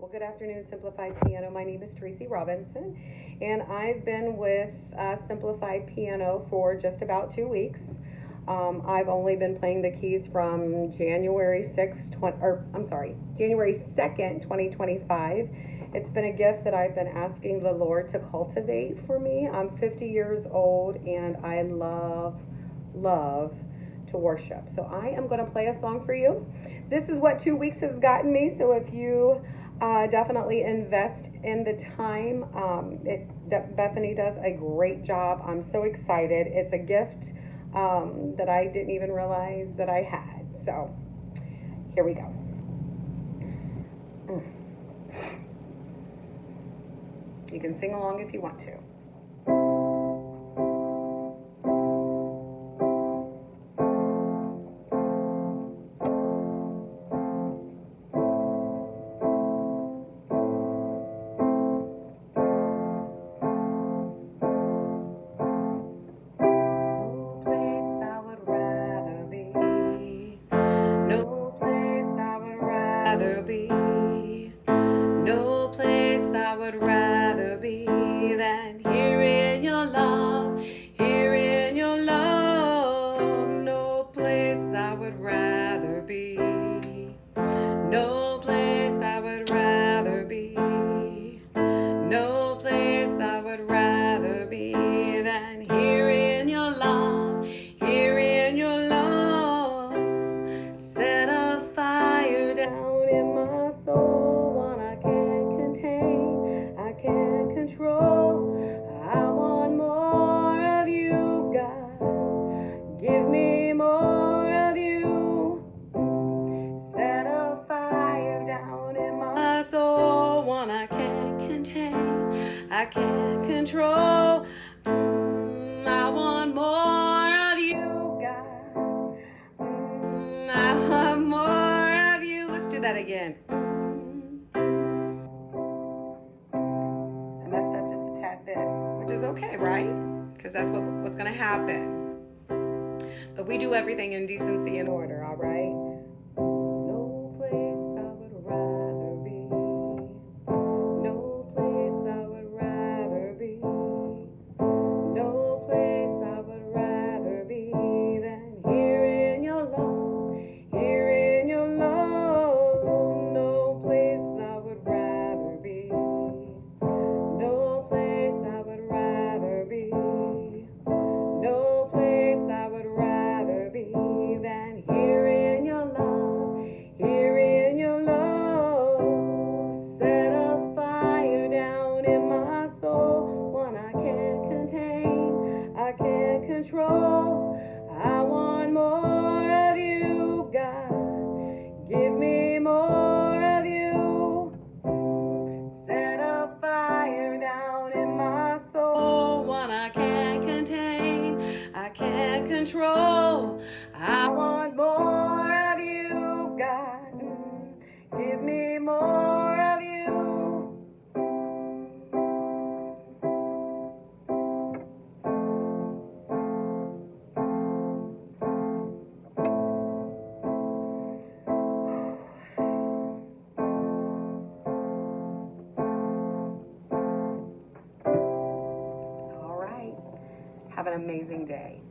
Well, good afternoon, Simplified Piano. My name is Tracy Robinson, and I've been with Simplified Piano for just about 2 weeks. I've only been playing the keys from January 2nd, 2025. It's been a gift that I've been asking the Lord to cultivate for me. I'm 50 years old, and I love to worship. So I am going to play a song for you. This is what 2 weeks has gotten me. So if you definitely invest in the time, Bethany does a great job. I'm so excited. It's a gift that I didn't even realize that I had. So here we go. You can sing along if you want to. No place I would rather be than here in your love, here in your love. No place I would rather be. No place I would rather be. No place I would rather be than here in your love, here in your love. Set a fire down in my soul, one I can't contain, I can't control. I want more of you, God. Give me more of you. Set a fire down in my soul, one I can't contain, I can't control. I want more of you, God. I want more of you. Let's do that again. I messed up just a tad bit, which is okay, right? Because that's what's going to happen. But we do everything in decency and order, all right? No place I would rather be. No place I would rather be. No place I would rather be than here in your love, here in your love. No place I would rather be. No place I would rather be. No place I would rather be than here in your love, here in your love. Set a fire down in my soul, one I can't contain, I can't control. I want more of you, God. Give me more of you. Set a fire down in my soul, one I can't contain, I can't control. I want more of you, God. Give me more of you. All right. Have an amazing day.